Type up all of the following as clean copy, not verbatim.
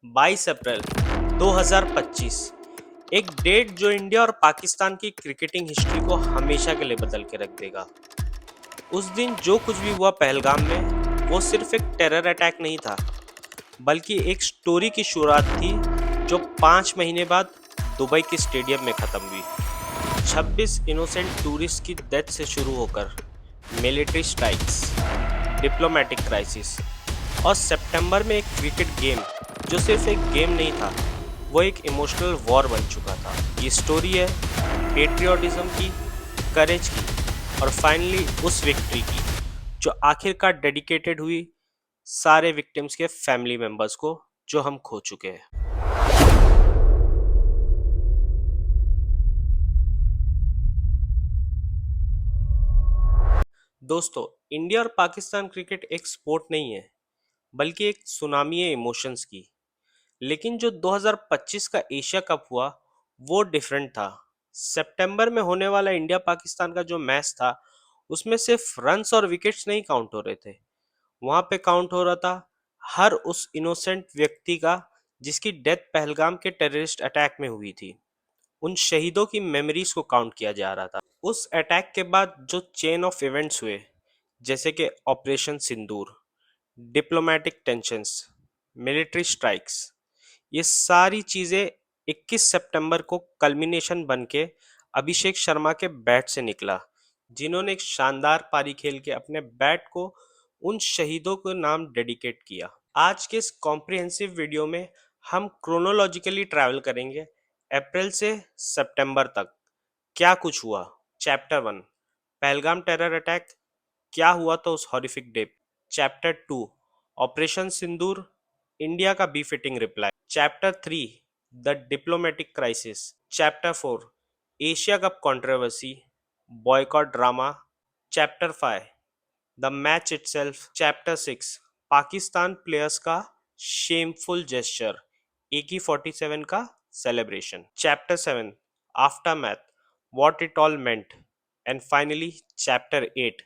22 अप्रैल 2025। एक डेट जो इंडिया और पाकिस्तान की क्रिकेटिंग हिस्ट्री को हमेशा के लिए बदल के रख देगा। उस दिन जो कुछ भी हुआ पहलगाम में, वो सिर्फ एक टेरर अटैक नहीं था, बल्कि एक स्टोरी की शुरुआत थी जो 5 महीने बाद दुबई के स्टेडियम में खत्म हुई। 26 इनोसेंट टूरिस्ट की डेथ से शुरू होकर मिलिट्री स्ट्राइक्स, डिप्लोमेटिक क्राइसिस और सितंबर में एक क्रिकेट गेम जो सिर्फ एक गेम नहीं था, वो एक इमोशनल वॉर बन चुका था। ये स्टोरी है पेट्रियोटिज्म की, करेज की और फाइनली उस विक्ट्री की जो आखिरकार डेडिकेटेड हुई सारे विक्टिम्स के फैमिली मेंबर्स को जो हम खो चुके हैं। दोस्तों, इंडिया और पाकिस्तान क्रिकेट एक स्पोर्ट नहीं है, बल्कि एक सुनामी है इमोशंस की। लेकिन जो 2025 का एशिया कप हुआ, वो डिफरेंट था। सितंबर में होने वाला इंडिया पाकिस्तान का जो मैच था, उसमें सिर्फ रन्स और विकेट्स नहीं काउंट हो रहे थे। वहां पे काउंट हो रहा था हर उस इनोसेंट व्यक्ति का जिसकी डेथ पहलगाम के टेररिस्ट अटैक में हुई थी। उन शहीदों की मेमोरीज को काउंट किया जा रहा था। उस अटैक के बाद जो चेन ऑफ इवेंट्स हुए, जैसे कि ऑपरेशन सिंदूर, डिप्लोमेटिक टेंशंस, मिलिट्री स्ट्राइक्स, ये सारी चीजें 21 सितंबर को कल्मिनेशन बन के अभिषेक शर्मा के बैट से निकला, जिन्होंने एक शानदार पारी खेल के अपने बैट को उन शहीदों को नाम डेडिकेट किया। आज के इस कॉम्प्रिहेंसिव वीडियो में हम क्रोनोलॉजिकली ट्रैवल करेंगे अप्रैल से सितंबर तक क्या कुछ हुआ। चैप्टर 1, पहलगाम टेरर अटैक, क्या हुआ था उस horrific day. Chapter 2, operation Sindoor, India का befitting reply. Chapter 3, the diplomatic crisis. Chapter 4, Asia cup controversy, boycott drama. Chapter 5, the match itself. Chapter 6, Pakistan players का शेमफुल जेस्चर, AK-47 का celebration. Chapter 7, aftermath, what it all meant. And finally chapter 8,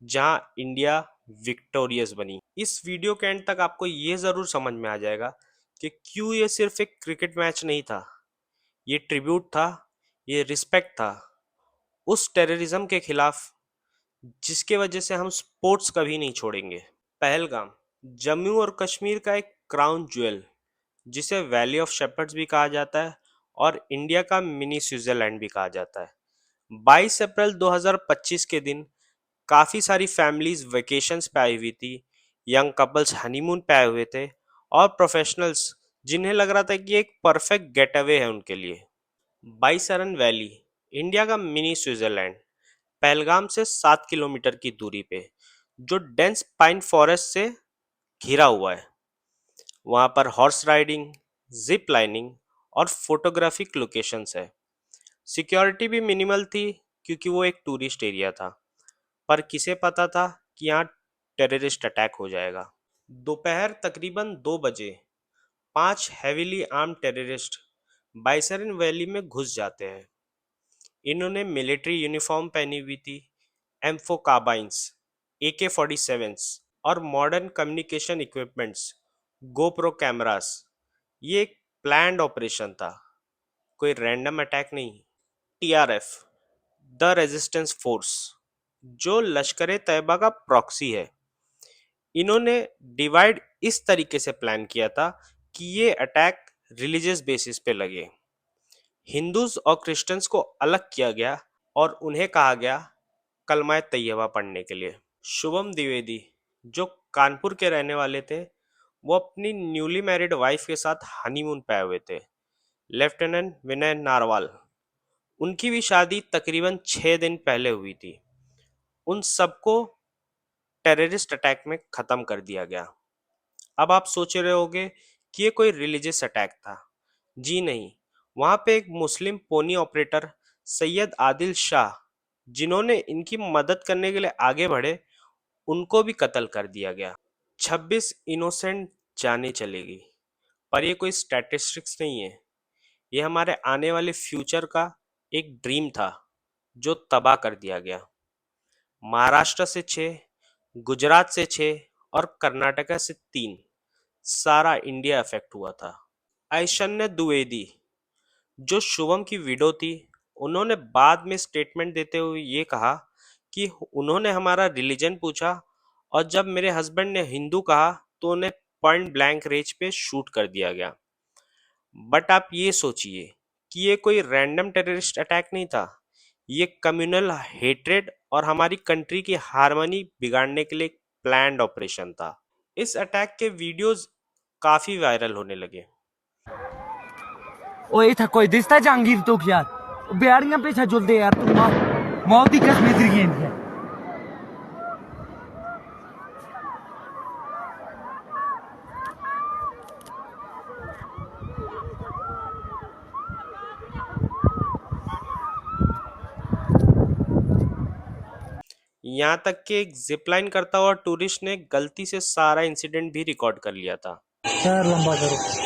जहां India victorious बनी। इस video के and तक आपको ये जरूर समझ में आ जाएगा कि क्यों ये सिर्फ एक क्रिकेट मैच नहीं था, ये ट्रिब्यूट था, ये रिस्पेक्ट था उस टेररिज्म के खिलाफ जिसके वजह से हम स्पोर्ट्स कभी नहीं छोड़ेंगे। पहलगाम जम्मू और कश्मीर का एक क्राउन ज्वेल, जिसे वैली ऑफ शेपर्ड्स भी कहा जाता है और इंडिया का मिनी स्विट्जरलैंड भी कहा जाता है। 22 अप्रैल 2025 के दिन काफ़ी सारी फैमिलीज वेकेशंस पे आई हुई थी, यंग कपल्स हनीमून पे आए हुए थे और प्रोफेशनल्स जिन्हें लग रहा था कि ये एक परफेक्ट गेट अवे है उनके लिए। बाईसरन वैली, इंडिया का मिनी स्विट्जरलैंड, पहलगाम से 7 किलोमीटर की दूरी पे, जो डेंस पाइन फॉरेस्ट से घिरा हुआ है। वहाँ पर हॉर्स राइडिंग, जिप लाइनिंग और फोटोग्राफिक लोकेशंस है। सिक्योरिटी भी मिनिमल थी क्योंकि वो एक टूरिस्ट एरिया था, पर किसे पता था कि यहाँ टेररिस्ट अटैक हो जाएगा। दोपहर तकरीबन 2 बजे 5 हेविली आर्म टेररिस्ट बाइसरन वैली में घुस जाते हैं। इन्होंने मिलिट्री यूनिफॉर्म पहनी हुई थी, एम्फो कार्बाइंस, AK-47s और modern communication equipments, GoPro cameras. ये एक प्लान्ड ऑपरेशन था, कोई रैंडम अटैक नहीं। TRF, द रेजिस्टेंस फोर्स, जो लश्कर तैयबा का प्रॉक्सी है, इन्होंने डिवाइड इस तरीके से प्लान किया था कि ये अटैक रिलीजियस बेसिस पे लगे। हिंदूज और क्रिश्चियंस को अलग किया गया और उन्हें कहा गया कलमा तैयबा पढ़ने के लिए। शुभम द्विवेदी, जो कानपुर के रहने वाले थे, वो अपनी न्यूली मैरिड वाइफ के साथ हनीमून पे आए हुए थे। लेफ्टिनेंट विनय नारवाल, उनकी भी शादी तकरीबन 6 दिन पहले हुई थी। उन सबको टेररिस्ट अटैक में ख़त्म कर दिया गया। अब आप सोच रहे होगे कि ये कोई रिलीजियस अटैक था। जी नहीं, वहाँ पे एक मुस्लिम पोनी ऑपरेटर सैयद आदिल शाह, जिन्होंने इनकी मदद करने के लिए आगे बढ़े, उनको भी कत्ल कर दिया गया। 26 इनोसेंट जाने चलेगी, पर ये कोई स्टैटिस्टिक्स नहीं है। ये हमारे आने वाले फ्यूचर का एक ड्रीम था जो तबाह कर दिया गया। महाराष्ट्र से 6, गुजरात से 6 और कर्नाटका से 3, सारा इंडिया अफेक्ट हुआ था। ऐशन्य द्विवेदी, जो शुभम की विडो थी, उन्होंने बाद में स्टेटमेंट देते हुए ये कहा कि उन्होंने हमारा रिलीजन पूछा और जब मेरे हस्बैंड ने हिंदू कहा तो उन्हें पॉइंट ब्लैंक रेंज पे शूट कर दिया गया। बट आप ये सोचिए कि ये कोई रैंडम टेररिस्ट अटैक नहीं था, ये कम्युनल हेट्रेड और हमारी कंट्री की हार्मनी बिगाड़ने के लिए एक प्लान्ड ऑपरेशन था। इस अटैक के वीडियोस काफी वायरल होने लगे। ओए था कोई दिसता जहांगीर तो यार बेड़ियां पीछे जुलदे यार तू मौत दी कसम इधर गेंद है। यहाँ तक कि एक जिपलाइन करता हुआ टूरिस्ट ने गलती से सारा इंसिडेंट भी रिकॉर्ड कर लिया था। पैर लंबा करो।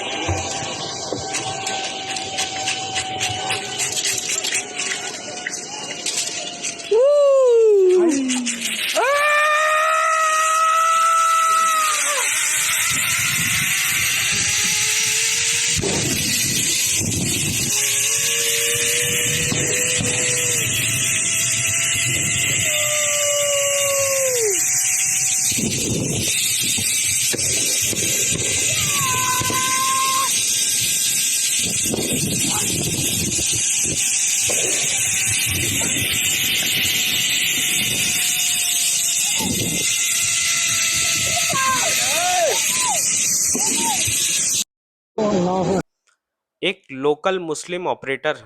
एक लोकल मुस्लिम ऑपरेटर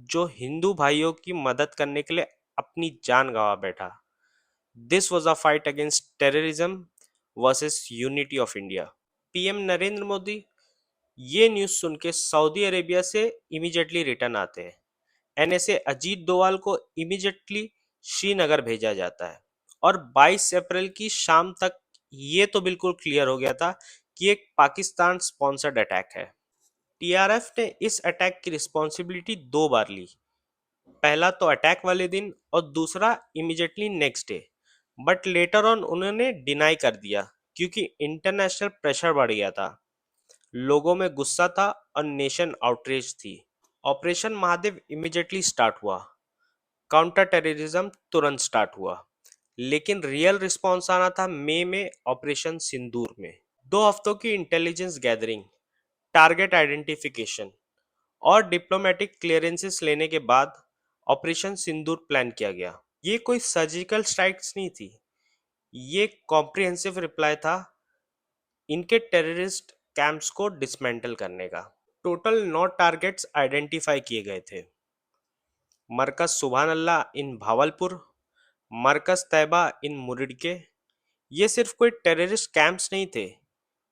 जो हिंदू भाइयों की मदद करने के लिए अपनी जान गंवा बैठा। This was a fight against terrorism versus unity of India. PM Narendra Modi ये न्यूज़ सुन के सऊदी अरेबिया से इमीडिएटली रिटर्न आते हैं। एनएसए अजीत डोवाल को इमीडिएटली श्रीनगर भेजा जाता है और 22 अप्रैल की शाम तक ये तो बिल्कुल क्लियर हो गया था कि एक पाकिस्तान स्पॉन्सर्ड अटैक है। टीआरएफ ने इस अटैक की रिस्पॉन्सिबिलिटी दो बार ली, पहला तो अटैक वाले दिन और दूसरा immediately next day. But later on उन्होंने डिनाई कर दिया क्योंकि इंटरनेशनल प्रेशर बढ़ गया था, लोगों में गुस्सा था और नेशन आउटरीच थी। ऑपरेशन महादेव इमीडिएटली स्टार्ट हुआ, काउंटर टेररिज्म तुरंत स्टार्ट हुआ, लेकिन रियल रिस्पॉन्स आना था मई में ऑपरेशन सिंदूर में। 2 हफ्तों की इंटेलिजेंस गैदरिंग, टारगेट आइडेंटिफिकेशन और डिप्लोमेटिक क्लियरेंसेस लेने के बाद ऑपरेशन सिंदूर प्लान किया गया। ये कोई सर्जिकल स्ट्राइक्स नहीं थी, ये कॉम्प्रिहेंसिव रिप्लाई था इनके टेररिस्ट कैंप्स को डिसमेंटल करने का। टोटल 9 टारगेट्स आइडेंटिफाई किए गए थे। मरकज सुबहान अल्लाह इन भावलपुर, मरकज तैयबा इन मुरिडके। ये सिर्फ कोई टेररिस्ट कैंप्स नहीं थे,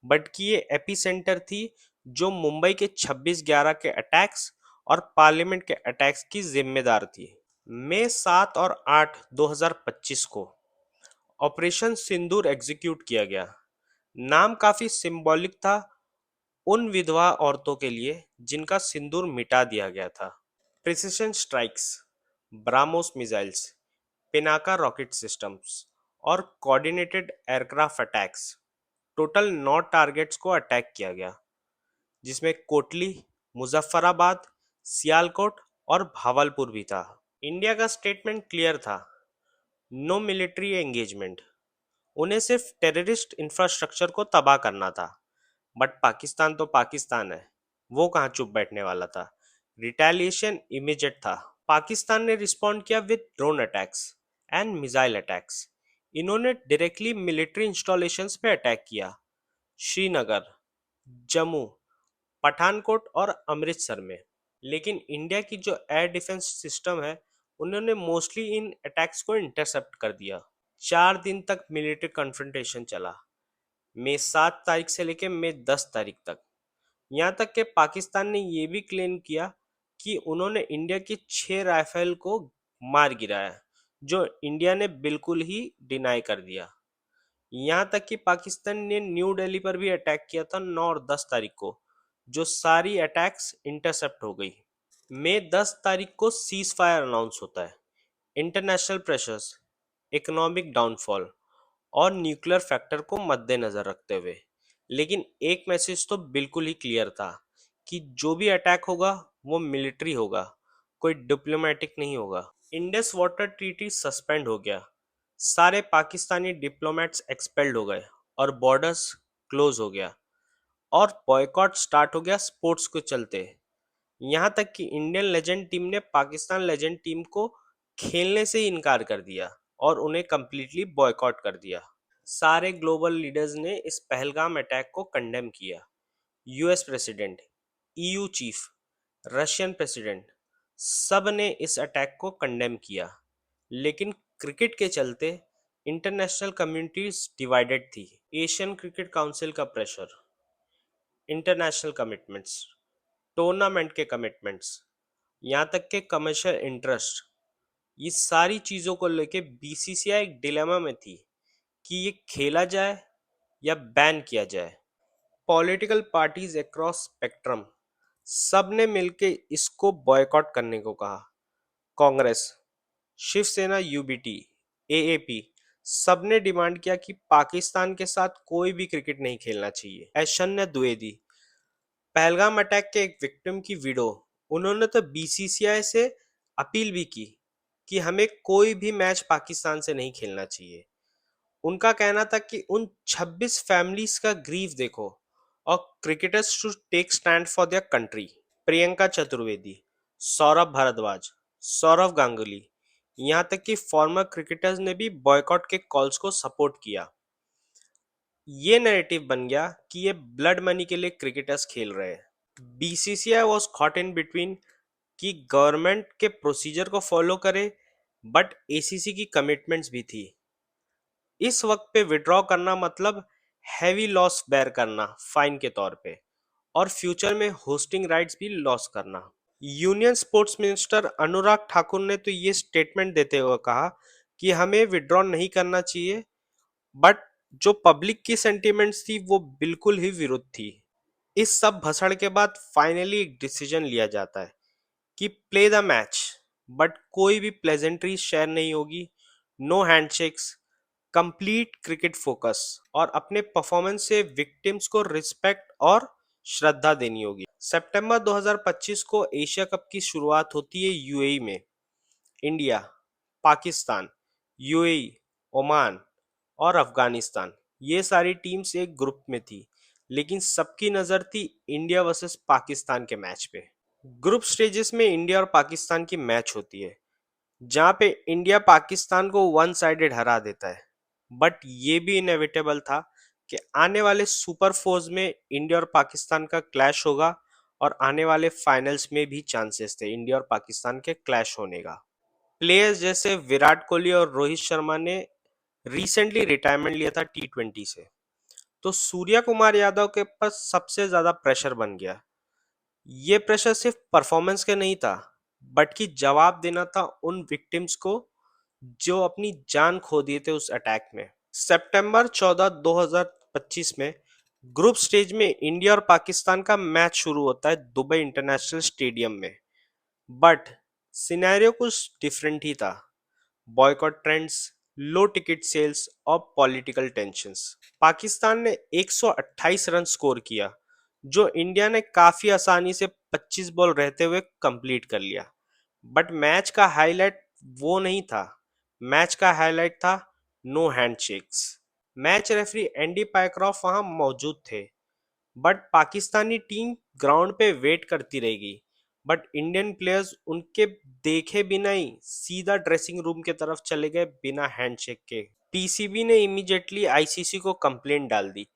बल्कि ये एपिसेंटर थी जो मुंबई के 26/11 के अटैक्स और पार्लियामेंट के अटैक्स की जिम्मेदार थी। मई 7 और 8 2025 को ऑपरेशन सिंदूर एग्जीक्यूट किया गया। नाम काफी सिंबॉलिक था उन विधवा औरतों के लिए जिनका सिंदूर मिटा दिया गया था। Precision strikes, BrahMos missiles, Pinaka rocket systems और coordinated aircraft attacks. Total 9 targets को अटैक किया गया, जिसमें कोटली, मुजफ्फराबाद, सियालकोट और भावलपुर भी था। इंडिया का स्टेटमेंट क्लियर था, नो मिलिट्री एंगेजमेंट। उन्हें सिर्फ टेररिस्ट इंफ्रास्ट्रक्चर को तबाह करना था। बट पाकिस्तान तो पाकिस्तान है, वो कहाँ चुप बैठने वाला था। रिटेलिएशन इमीडिएट था। पाकिस्तान ने रिस्पॉन्ड किया with drone attacks and missile attacks. इन्होंने डायरेक्टली मिलिट्री इंस्टॉलेशंस पे अटैक किया, श्रीनगर, जम्मू, पठानकोट और अमृतसर में। लेकिन इंडिया की जो एयर डिफेंस सिस्टम है, उन्होंने मोस्टली इन अटैक्स को इंटरसेप्ट कर दिया। 4 दिन तक मिलिट्री कन्फ्रंटेशन चला, मई 7 तारीख से लेकर मई 10 तारीख तक। यहाँ तक कि पाकिस्तान ने ये भी क्लेम किया कि उन्होंने इंडिया की 6 राइफल को मार गिराया, जो इंडिया ने बिल्कुल ही डिनाई कर दिया। यहाँ तक कि पाकिस्तान ने न्यू दिल्ली पर भी अटैक किया था 9 और 10 तारीख को, जो सारी अटैक्स इंटरसेप्ट हो गई। मई 10 तारीख को सीज फायर अनाउंस होता है। इंटरनेशनल प्रेशर्स, इकोनॉमिक डाउनफॉल और न्यूक्लियर फैक्टर को मद्देनजर रखते हुए। लेकिन एक मैसेज तो बिल्कुल ही क्लियर था कि जो भी अटैक होगा वो मिलिट्री होगा, कोई डिप्लोमेटिक नहीं होगा। इंडस वाटर ट्रीटी सस्पेंड हो गया, सारे पाकिस्तानी डिप्लोमेट्स एक्सपेल्ड हो गए और बॉर्डर्स क्लोज हो गया और बॉयकॉट स्टार्ट हो गया स्पोर्ट्स को चलते। यहाँ तक कि इंडियन लेजेंड टीम ने पाकिस्तान लेजेंड टीम को खेलने से ही इनकार कर दिया और उन्हें कंप्लीटली बॉयकॉट कर दिया। सारे ग्लोबल लीडर्स ने इस पहलगाम अटैक को कंडेम किया। US president, EU chief, Russian president, सब ने इस अटैक को कंडेम किया। लेकिन क्रिकेट के चलते इंटरनेशनल कम्युनिटीज डिवाइडेड थी। एशियन क्रिकेट काउंसिल का प्रेशर, इंटरनेशनल कमिटमेंट्स, टूर्नामेंट के कमिटमेंट्स, यहाँ तक के कमर्शियल इंटरेस्ट, ये सारी चीज़ों को लेके बीसीसीआई एक डिलेमा में थी कि ये खेला जाए या बैन किया जाए। पॉलिटिकल पार्टीज अक्रॉस स्पेक्ट्रम सब ने मिलके इसको बॉयकॉट करने को कहा। कांग्रेस, शिवसेना, यूबीटी, एएपी सब ने डिमांड किया कि पाकिस्तान के साथ कोई भी क्रिकेट नहीं खेलना चाहिए। ऐशन्य द्विवेदी, पहलगाम अटैक के एक विक्टिम की विडो, उन्होंने तो बीसीसीआई से अपील भी की कि हमें कोई भी मैच पाकिस्तान से नहीं खेलना चाहिए। उनका कहना था कि उन 26 फैमिलीज का ग्रीफ देखो और cricketers should take stand for their country. Priyanka Chaturvedi, Saurabh Bhardwaj, Sourav Ganguly, यहाँ तक कि फॉर्मर क्रिकेटर्स ने भी बॉयकॉट के कॉल्स को सपोर्ट किया। ये नैरेटिव बन गया कि ये ब्लड मनी के लिए क्रिकेटर्स खेल रहे हैं। BCCI was caught in between कि गवर्नमेंट के प्रोसीजर को फॉलो करे बट एसीसी की कमिटमेंट्स भी थी। इस वक्त पे विड्रॉ करना मतलब हैवी लॉस बेयर करना फाइन के तौर पे और फ्यूचर में होस्टिंग राइट्स भी लॉस करना। Union sports minister Anurag Thakur ने तो ये स्टेटमेंट देते हुए कहा कि हमें विड्रॉ नहीं करना चाहिए, बट जो पब्लिक की सेंटिमेंट्स थी वो बिल्कुल ही विरुद्ध थी। इस सब भसड़ के बाद फाइनली एक डिसीजन लिया जाता है कि प्ले द मैच, बट कोई भी प्लेजेंट्री शेयर नहीं होगी, no handshakes, complete cricket focus और अपने परफॉर्मेंस से विक्टिम्स को रिस्पेक्ट और श्रद्धा देनी होगी। सितंबर 2025 को एशिया कप की शुरुआत होती है यूएई में। इंडिया, पाकिस्तान, यूएई, ओमान और अफगानिस्तान, ये सारी टीम्स एक ग्रुप में थी, लेकिन सबकी नज़र थी इंडिया वर्सेस पाकिस्तान के मैच पे। ग्रुप स्टेजेस में इंडिया और पाकिस्तान की मैच होती है, जहाँ पे इंडिया पाकिस्तान को वन साइडेड हरा देता है। बट ये भी इनएविटेबल था कि आने वाले सुपर फोर्स में इंडिया और पाकिस्तान का क्लैश होगा और आने वाले फाइनल्स में भी चांसेस थे इंडिया और पाकिस्तान के क्लैश होने का। प्लेयर्स जैसे विराट कोहली और रोहित शर्मा ने रिसेंटली रिटायरमेंट लिया था टी20 से, तो सूर्या कुमार यादव के पास सबसे ज्यादा प्रेशर बन गया। ये प्रेशर सिर्फ परफॉर्मेंस के नहीं था, बट कि जवाब देना था उन विक्टिम्स को जो अपनी जान खो दिए थे उस अटैक में। सितंबर 14 2025 में ग्रुप स्टेज में इंडिया और पाकिस्तान का मैच शुरू होता है दुबई इंटरनेशनल स्टेडियम में। बट सिनेरियो कुछ डिफरेंट ही था। बॉयकॉट ट्रेंड्स, लो टिकट सेल्स और पॉलिटिकल टेंशंस। पाकिस्तान ने 128 रन स्कोर किया, जो इंडिया ने काफी आसानी से 25 बॉल रहते हुए कंप्लीट कर लिया। बट मैच का हाईलाइट वो नहीं था। मैच का हाईलाइट था no handshakes. Match referee Andy Pycroft वहां मौजूद थे, बट पाकिस्तानी टीम ग्राउंड पे वेट करती रहेगी। बट इंडियन प्लेयर्स उनके देखे बिना ही सीधा ड्रेसिंग रूम के तरफ चले गए बिना हैंडशेक के। पीसीबी ने इमीडिएटली आईसीसी को कंप्लेंट डाल दी,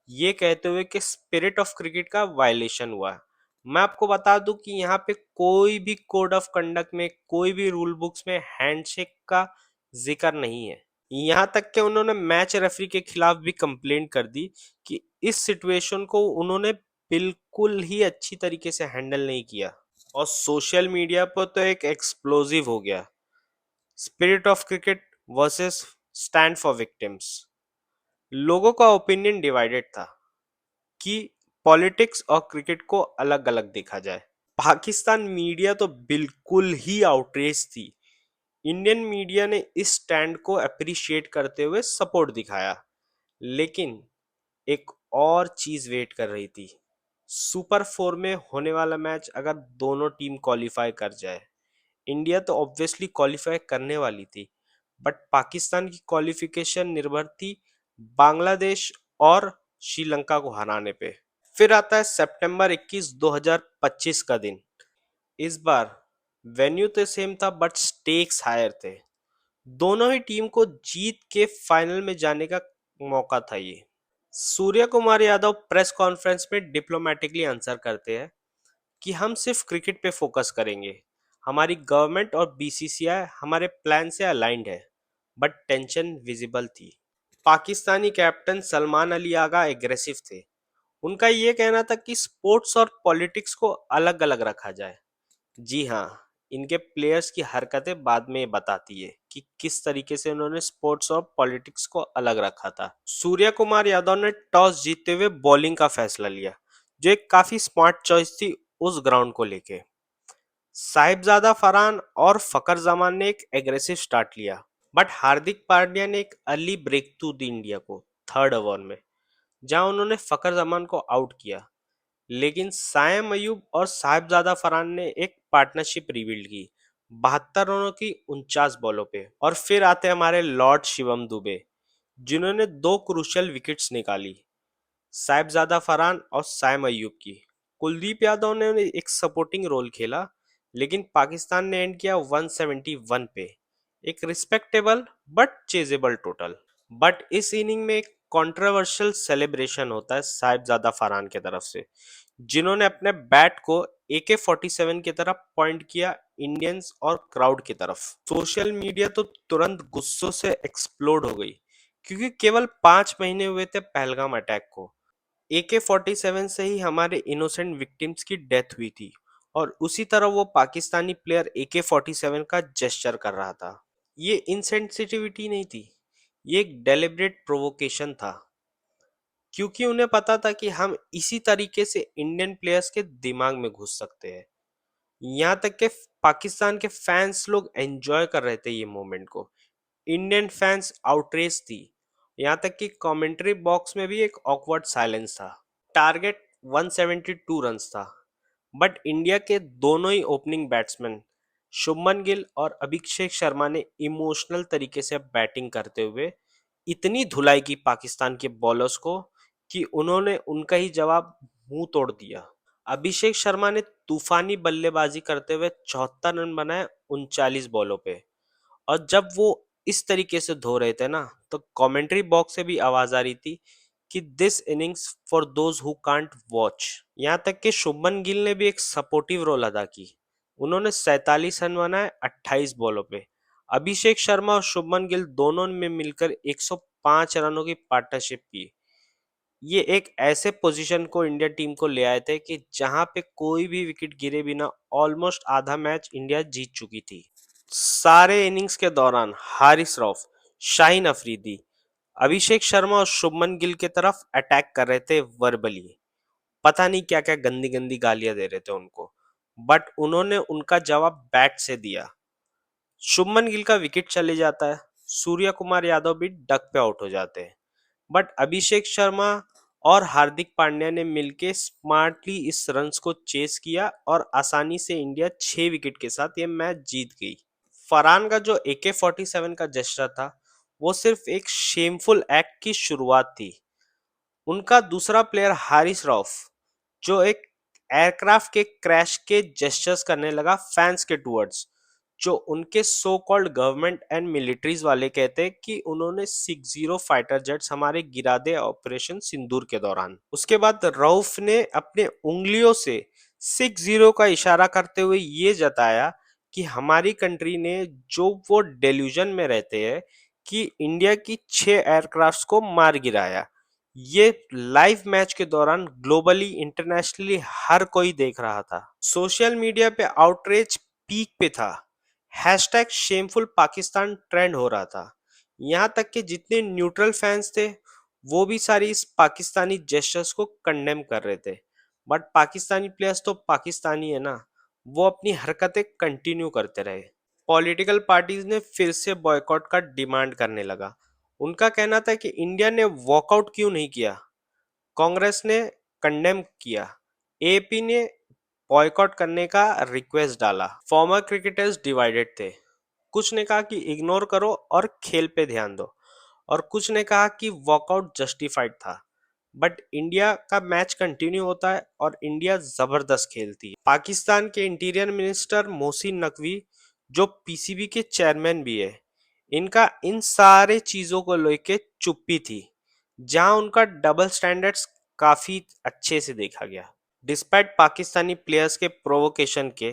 ये कहते हुए कि स्पिरिट ऑफ क्रिकेट का वायलेशन हुआ। मैं आपको बता दूं कि यहाँ पे कोई भी कोड ऑफ कंडक्ट में, कोई भी रूल बुक्स में हैंडशेक का जिक्र नहीं है। यहाँ तक कि उन्होंने मैच रेफरी के खिलाफ भी कंप्लेंट कर दी कि इस सिचुएशन को उन्होंने बिल्कुल ही अच्छी तरीके से हैंडल नहीं किया। और सोशल मीडिया पर तो एक एक्सप्लोजिव हो गया, spirit of cricket versus stand for victims. लोगों का ओपिनियन डिवाइडेड था कि पॉलिटिक्स और क्रिकेट को अलग अलग देखा जाए। पाकिस्तान मीडिया तो बिल्कुल ही आउटरेज थी। इंडियन मीडिया ने इस स्टैंड को अप्रिशिएट करते हुए सपोर्ट दिखाया, लेकिन एक और चीज वेट कर रही थी। सुपर फोर में होने वाला मैच अगर दोनों टीम क्वालिफाई कर जाए, इंडिया तो ऑब्वियसली क्वालिफाई करने वाली थी, बट पाकिस्तान की क्वालिफिकेशन निर्भर थी बांग्लादेश और श्रीलंका को हराने पे। फिर आता है सितंबर 21 2025 का दिन। इस बार वेन्यू तो सेम था बट स्टेक्स हायर थे। दोनों ही टीम को जीत के फाइनल में जाने का मौका था ये। सूर्य कुमार यादव प्रेस कॉन्फ्रेंस में डिप्लोमेटिकली आंसर करते हैं कि हम सिर्फ क्रिकेट पे फोकस करेंगे। हमारी गवर्नमेंट और बीसीसीआई हमारे प्लान से अलाइंड है, बट टेंशन विजिबल थी। पाकिस्तानी कैप्टन सलमान अली आगा एग्रेसिव थे। उनका ये कहना था कि स्पोर्ट्स और पॉलिटिक्स को अलग अलग रखा जाए। जी हाँ, इनके प्लेयर्स की हरकतें बाद में ये बताती है कि किस तरीके से उन्होंने स्पोर्ट्स और पॉलिटिक्स को अलग रखा था। सूर्य कुमार यादव ने टॉस जीतते हुए बॉलिंग का फैसला लिया, जो एक काफी स्मार्ट चॉइस थी उस ग्राउंड को लेके। साहिबजादा फरहान और फकर जमान ने एक एग्रेसिव स्टार्ट लिया, बट हार्दिक पांड्या ने एक अर्ली ब्रेक थ्रू दी इंडिया को थर्ड ओवर में, जहां उन्होंने फकर जमान को आउट किया। लेकिन सायम अयूब और साहिबजादा फरहान ने एक पार्टनरशिप रिवील्ड की 72 रनों की 49 बॉलों पे। और फिर आते हैं हमारे लॉर्ड शिवम दुबे, जिन्होंने दो क्रूशियल विकेट्स निकाली, साहिबजादा फरहान और सायम अयूब की। कुलदीप यादव ने एक सपोर्टिंग रोल खेला, लेकिन पाकिस्तान ने एंड किया 171 पे, एक respectable but chasable total. But इस इनिंग में एक कंट्रोवर्शियल सेलिब्रेशन होता है साहिबजादा फरहान की तरफ से, जिन्होंने अपने बैट को AK-47 की तरफ पॉइंट किया इंडियंस और क्राउड की तरफ। सोशल मीडिया तो तुरंत गुस्सों से एक्सप्लोड हो गई, क्योंकि केवल 5 महीने हुए थे पहलगाम अटैक को। AK-47 से ही हमारे इनोसेंट विक्टिम्स की डेथ हुई थी, और उसी तरह वो पाकिस्तानी प्लेयर AK-47 का जेस्चर कर रहा था। ये इनसेंसिटिविटी नहीं थी, ये एक डेलिब्रेट प्रोवोकेशन था, क्योंकि उन्हें पता था कि हम इसी तरीके से इंडियन प्लेयर्स के दिमाग में घुस सकते हैं। यहाँ तक कि पाकिस्तान के फैंस लोग एंजॉय कर रहे थे ये मोमेंट को। इंडियन फैंस आउटरेज थी। यहाँ तक कि कमेंट्री बॉक्स में भी एक ऑकवर्ड साइलेंस था। टारगेट 172 रन्स था, बट इंडिया के दोनों ही ओपनिंग बैट्समैन शुभमन गिल और अभिषेक शर्मा ने इमोशनल तरीके से बैटिंग करते हुए इतनी धुलाई की पाकिस्तान के बॉलर्स को कि उन्होंने उनका ही जवाब मुंह तोड़ दिया। अभिषेक शर्मा ने तूफानी बल्लेबाजी करते हुए 74 रन बनाए 39 बॉलों पे। और जब वो इस तरीके से धो रहे थे ना, तो कमेंट्री बॉक्स से भी आवाज आ रही थी कि this innings for those who can't watch. यहाँ तक कि शुभमन गिल ने भी एक सपोर्टिव रोल अदा की। उन्होंने 47 रन बनाए 28 बॉलों पे। अभिषेक शर्मा और शुभमन गिल दोनों में मिलकर 105 रनों की पार्टनरशिप की। ये एक ऐसे पोजीशन को इंडिया टीम को ले आए थे कि जहां पे कोई भी विकेट गिरे बिना ऑलमोस्ट आधा मैच इंडिया जीत चुकी थी। सारे इनिंग्स के दौरान हारिस रऊफ, शाहीन अफरीदी, अभिषेक शर्मा और शुभमन गिल की तरफ अटैक कर रहे थे वर्बली। पता नहीं क्या क्या गंदी गंदी गालियां दे रहे थे उनको, बट उन्होंने उनका जवाब बैट से दिया। शुभमन गिल का विकेट चले जाता है, सूर्य कुमार यादव भी डक पे आउट हो जाते हैं, बट अभिषेक शर्मा और हार्दिक पांड्या ने मिलके स्मार्टली इस रन्स को चेस किया और आसानी से इंडिया 6 विकेट के साथ ये मैच जीत गई। फरहान का जो AK-47 का जश्न था, वो सिर्फ एक शेमफुल एक्ट की शुरुआत थी। उनका दूसरा प्लेयर हारिस रऊफ, जो एक एयरक्राफ्ट के क्रैश के जेस्चर्स करने लगा फैंस के टूवर्ड्स, जो उनके so called government and militaries वाले कहते हैं कि उन्होंने 60 फाइटर जेट्स हमारे गिरा दे ऑपरेशन सिंदूर के दौरान। उसके बाद रऊफ ने अपने उंगलियों से 60 का इशारा करते हुए ये जताया कि हमारी कंट्री ने, जो वो डेल्यूजन में रहते हैं कि इंडिया की 6 एयरक्राफ्ट्स को मार गिराया। ये लाइव मैच के दौरान ग्लोबली इंटरनेशनली हर कोई देख रहा था। सोशल मीडिया पे आउटरीच पीक पे था। हैशटैग शेमफुल पाकिस्तान ट्रेंड हो रहा था। यहाँ तक कि जितने न्यूट्रल फैंस थे, वो भी सारी इस पाकिस्तानी जेस्चर्स को कंडेम कर रहे थे। बट पाकिस्तानी प्लेयर्स तो पाकिस्तानी है ना, वो अपनी हरकतें कंटिन्यू करते रहे। पॉलिटिकल पार्टीज ने फिर से बॉयकॉट का डिमांड करने लगा। उनका कहना था कि इंडिया ने वॉकआउट क्यों नहीं किया। कांग्रेस ने कंडेम किया, एपी ने बॉयकॉट करने का रिक्वेस्ट डाला। फॉर्मर क्रिकेटर्स डिवाइडेड थे, कुछ ने कहा कि इग्नोर करो और खेल पे ध्यान दो, और कुछ ने कहा कि वॉकआउट जस्टिफाइड था। बट इंडिया का मैच कंटिन्यू होता है और इंडिया जबरदस्त खेलती है। पाकिस्तान के इंटीरियर मिनिस्टर मोहसिन नकवी, जो पीसीबी के चेयरमैन भी है, इनका इन सारे चीजों को लेके चुप्पी थी, जहां उनका डबल स्टैंडर्ड्स काफी अच्छे से देखा गया। डिस्पाइट पाकिस्तानी प्लेयर्स के प्रोवोकेशन के,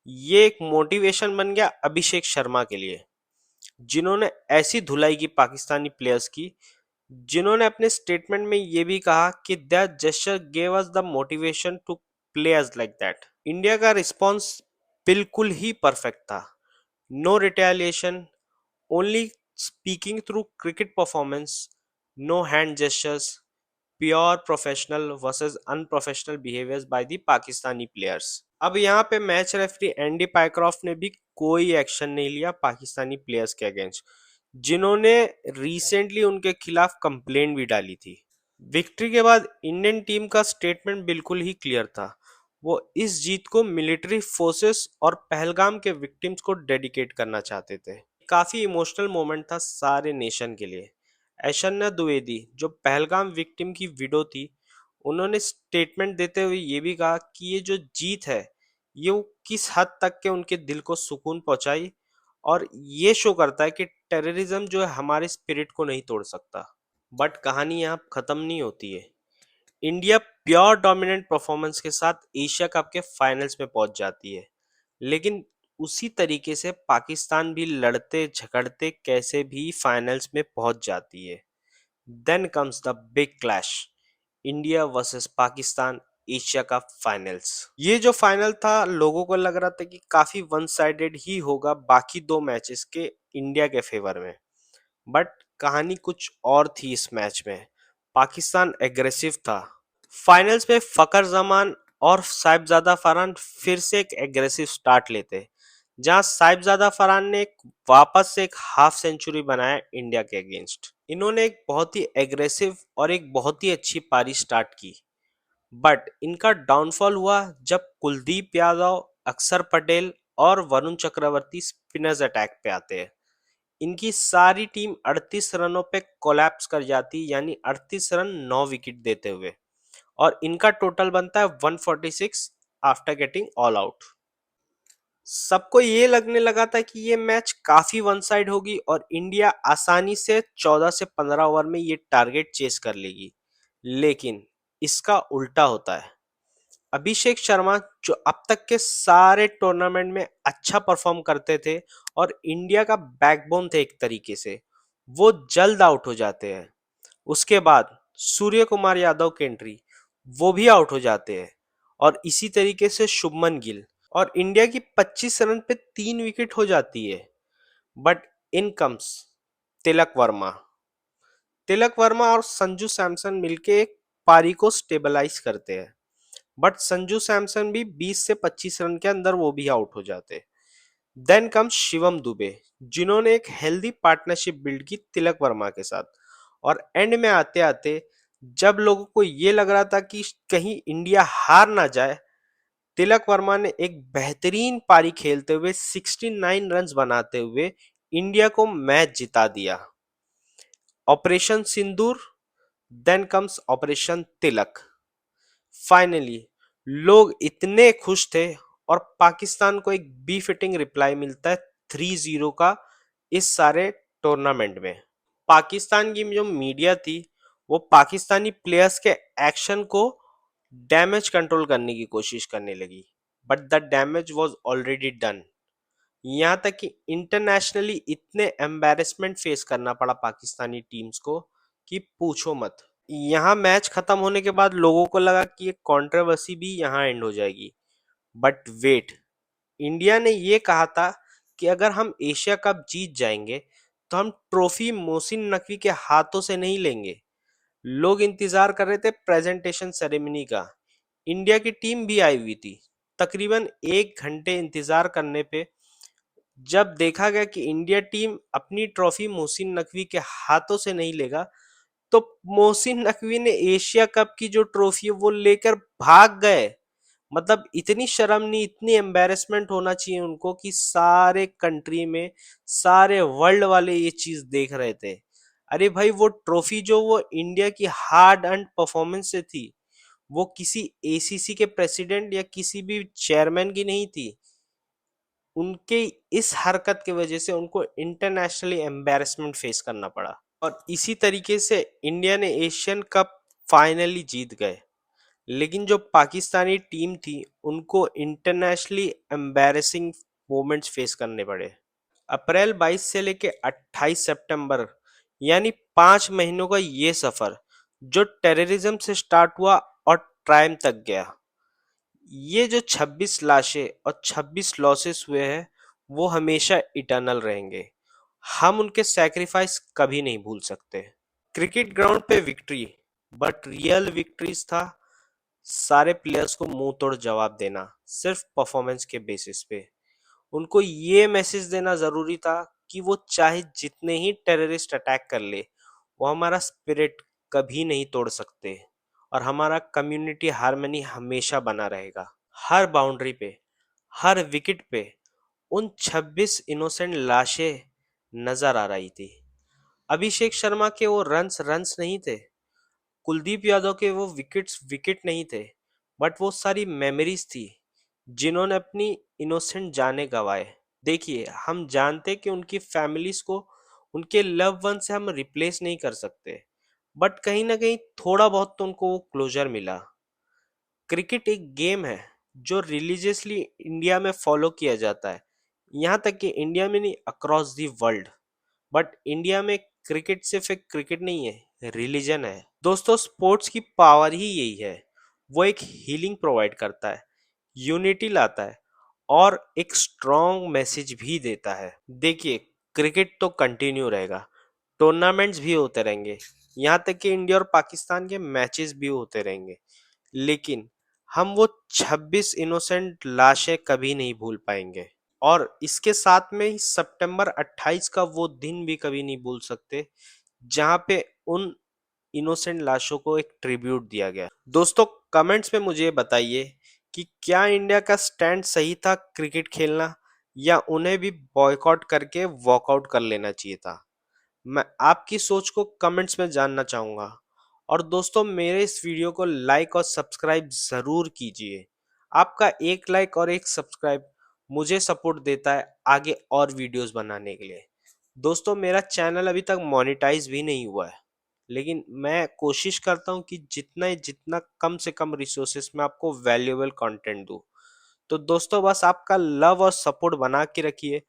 ये एक मोटिवेशन बन गया अभिषेक शर्मा के लिए, जिन्होंने ऐसी धुलाई की पाकिस्तानी प्लेयर्स की, जिन्होंने अपने स्टेटमेंट में ये भी कहा कि that gesture gave us the motivation to players like that. India का रिस्पांस बिल्कुल ही परफेक्ट था। No retaliation, only speaking through cricket performance, no hand gestures, pure professional versus unprofessional behaviours by the Pakistani players. अब यहाँ पे match referee Andy Pycroft ने भी कोई एक्शन नहीं लिया पाकिस्तानी प्लेयर्स के अगेंस्ट, जिन्होंने रिसेंटली उनके खिलाफ कंप्लेंट भी डाली थी। विक्ट्री के बाद इंडियन टीम का स्टेटमेंट बिल्कुल ही क्लियर था। वो इस जीत को मिलिट्री फोर्सेस और पहलगाम के विक्टिम्स को डेडिकेट करना चाहते थे। काफी इमोशनल मोमेंट था सारे नेशन के लिए। ऐशन्या द्विवेदी, जो पहलगाम विक्टिम की विडो थी, उन्होंने स्टेटमेंट देते हुए ये भी कहा कि ये जो जीत है, ये वो किस हद तक के उनके दिल को सुकून पहुंचाई, और ये शो करता है कि टेररिज्म जो है हमारे स्पिरिट को नहीं तोड़ सकता। बट कहानी यहाँ खत्म नहीं होती है। इंडिया प्योर डोमिनेंट परफॉर्मेंस के साथ एशिया कप के फाइनल्स में पहुंच जाती है, लेकिन उसी तरीके से पाकिस्तान भी लड़ते झगड़ते कैसे भी फाइनल्स में पहुंच जाती है। Then comes the big clash, India versus Pakistan Asia cup finals. ये जो फाइनल था, लोगों को लग रहा था कि काफी वन साइडेड ही होगा बाकी दो मैचेस के इंडिया के फेवर में, बट कहानी कुछ और थी इस मैच में। पाकिस्तान एग्रेसिव था। फाइनल्स में फकर जमान और साहिबजादा फरहान फिर से एक एग्रेसिव स्टार्ट लेते, जहां साहिबजादा फरहान ने वापस से एक हाफ सेंचुरी बनाया इंडिया के अगेंस्ट। इन्होंने एक बहुत ही एग्रेसिव और एक बहुत ही अच्छी पारी स्टार्ट की, बट इनका डाउनफॉल हुआ जब कुलदीप यादव, अक्षर पटेल और वरुण चक्रवर्ती स्पिनर्स अटैक पे आते हैं। इनकी सारी टीम 38 रनों पे कोलैप्स कर जाती, यानी 38 रन 9 विकेट देते हुए, और इनका टोटल बनता है 146 आफ्टर गेटिंग ऑल आउट। सबको ये लगने लगा था कि ये मैच काफी वन साइड होगी और इंडिया आसानी से 14 से 15 ओवर में ये टारगेट चेस कर लेगी, लेकिन इसका उल्टा होता है। अभिषेक शर्मा, जो अब तक के सारे टूर्नामेंट में अच्छा परफॉर्म करते थे और इंडिया का बैकबोन थे एक तरीके से, वो जल्द आउट हो जाते हैं। उसके बाद सूर्य कुमार यादव की एंट्री, वो भी आउट हो जाते हैं, और इसी तरीके से शुभमन गिल, और इंडिया की 25 रन पे 3 विकेट हो जाती है। But in comes Tilak Varma. Tilak Varma और संजू सैमसन मिलके एक पारी को स्टेबलाइज करते हैं, बट संजू सैमसन भी 20 से 25 रन के अंदर वो भी आउट हो जाते। देन कम शिवम दुबे, जिन्होंने एक हेल्दी पार्टनरशिप बिल्ड की तिलक वर्मा के साथ, और एंड में आते आते जब लोगों को ये लग रहा था कि कहीं इंडिया हार ना जाए, तिलक वर्मा ने एक बेहतरीन पारी खेलते हुए 69 रन्स बनाते हुए इंडिया को मैच जिता दिया। ऑपरेशन सिंदूर, देन कम्स ऑपरेशन तिलक। फाइनली लोग इतने खुश थे, और पाकिस्तान को एक बी फिटिंग रिप्लाई मिलता है 3-0 का इस सारे टूर्नामेंट में। पाकिस्तान की जो मीडिया थी, वो पाकिस्तानी प्लेयर्स के एक्शन को डैमेज कंट्रोल करने की कोशिश करने लगी, but the damage was already done. यहाँ तक कि इंटरनेशनली इतने एम्बेरसमेंट फेस करना पड़ा पाकिस्तानी टीम्स को कि पूछो मत। यहाँ मैच खत्म होने के बाद लोगों को लगा कि ये कंट्रोवर्सी भी यहाँ एंड हो जाएगी, बट वेट, इंडिया ने ये कहा था कि अगर हम एशिया कप जीत जाएंगे तो हम ट्रॉफी मोहसिन नकवी के हाथों से नहीं लेंगे। लोग इंतजार कर रहे थे प्रेजेंटेशन सेरेमनी का। इंडिया की टीम भी आई हुई थी। तकरीबन 1 घंटे इंतजार करने पे जब देखा गया कि इंडिया टीम अपनी ट्रॉफी मोहसिन नकवी के हाथों से नहीं लेगा, तो मोहसिन नकवी ने एशिया कप की जो ट्रॉफी है वो लेकर भाग गए। मतलब इतनी शर्म नहीं, इतनी एम्बेरसमेंट होना चाहिए उनको कि सारे कंट्री में सारे वर्ल्ड वाले ये चीज देख रहे थे। अरे भाई, वो ट्रॉफी जो वो इंडिया की हार्ड अर्न परफॉर्मेंस से थी, वो किसी एसीसी के प्रेसिडेंट या किसी भी चेयरमैन की नहीं थी। उनके इस हरकत की वजह से उनको इंटरनेशनली एम्बेरसमेंट फेस करना पड़ा। और इसी तरीके से इंडिया ने एशियन कप फाइनली जीत गए। लेकिन जो पाकिस्तानी टीम थी उनको इंटरनेशनली एम्बैरेसिंग मोमेंट्स फेस करने पड़े। अप्रैल 22 से लेके 28 सितंबर, यानी 5 महीनों का ये सफर जो टेररिज्म से स्टार्ट हुआ और ट्राइम तक गया, ये जो 26 लाशें और 26 लॉसेस हुए हैं वो हमेशा इटर्नल रहेंगे। हम उनके सैक्रिफाइस कभी नहीं भूल सकते। क्रिकेट ग्राउंड पे विक्ट्री, बट रियल विक्ट्रीज था सारे प्लेयर्स को मुंह तोड़ जवाब देना सिर्फ परफॉर्मेंस के बेसिस पे। उनको ये मैसेज देना जरूरी था कि वो चाहे जितने ही टेररिस्ट अटैक कर ले, वो हमारा स्पिरिट कभी नहीं तोड़ सकते और हमारा कम्युनिटी हार्मनी हमेशा बना रहेगा। हर बाउंड्री पे, हर विकेट पे उन 26 इनोसेंट लाशें नजर आ रही थी। अभिषेक शर्मा के वो रन्स रन्स नहीं थे, कुलदीप यादव के वो विकेट्स विकेट नहीं थे, बट वो सारी मेमोरीज थी जिन्होंने अपनी इनोसेंट जाने गंवाए। देखिए, हम जानते कि उनकी फैमिलीज को उनके लव वन से हम रिप्लेस नहीं कर सकते, बट कहीं ना कहीं थोड़ा बहुत तो उनको वो क्लोजर मिला। क्रिकेट एक गेम है जो रिलीजियसली इंडिया में फॉलो किया जाता है, यहाँ तक कि इंडिया में नहीं, across the world. But India में क्रिकेट सिर्फ एक क्रिकेट नहीं है, रिलीजन है। दोस्तों, स्पोर्ट्स की पावर ही यही है, वो एक हीलिंग प्रोवाइड करता है, यूनिटी लाता है और एक स्ट्रॉन्ग मैसेज भी देता है। देखिए, क्रिकेट तो कंटिन्यू रहेगा, टूर्नामेंट्स भी होते रहेंगे, यहाँ तक कि इंडिया और पाकिस्तान के मैचेस भी होते रहेंगे, लेकिन हम वो 26 इनोसेंट लाशें कभी नहीं भूल पाएंगे। और इसके साथ में ही सितंबर 28 का वो दिन भी कभी नहीं भूल सकते जहां पे उन इनोसेंट लाशों को एक ट्रिब्यूट दिया गया। दोस्तों, कमेंट्स में मुझे बताइए कि क्या इंडिया का स्टैंड सही था क्रिकेट खेलना, या उन्हें भी बॉयकॉट करके वॉकआउट कर लेना चाहिए था। मैं आपकी सोच को कमेंट्स में जानना चाहूंगा। और दोस्तों, मेरे इस वीडियो को लाइक और सब्सक्राइब जरूर कीजिए। आपका एक लाइक और एक सब्सक्राइब मुझे सपोर्ट देता है आगे और वीडियोस बनाने के लिए। दोस्तों, मेरा चैनल अभी तक मोनेटाइज भी नहीं हुआ है, लेकिन मैं कोशिश करता हूँ कि जितना जितना कम से कम रिसोर्सेस में आपको वैल्यूएबल कंटेंट दूँ। तो दोस्तों, बस आपका लव और सपोर्ट बना के रखिए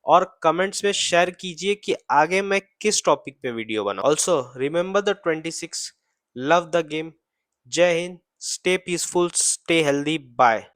और कमेंट्स में शेयर कीजिए कि आगे मैं किस टॉपिक पे वीडियो बनाऊं। Also remember the 26, love the game. Jai Hind, stay peaceful, stay healthy, bye.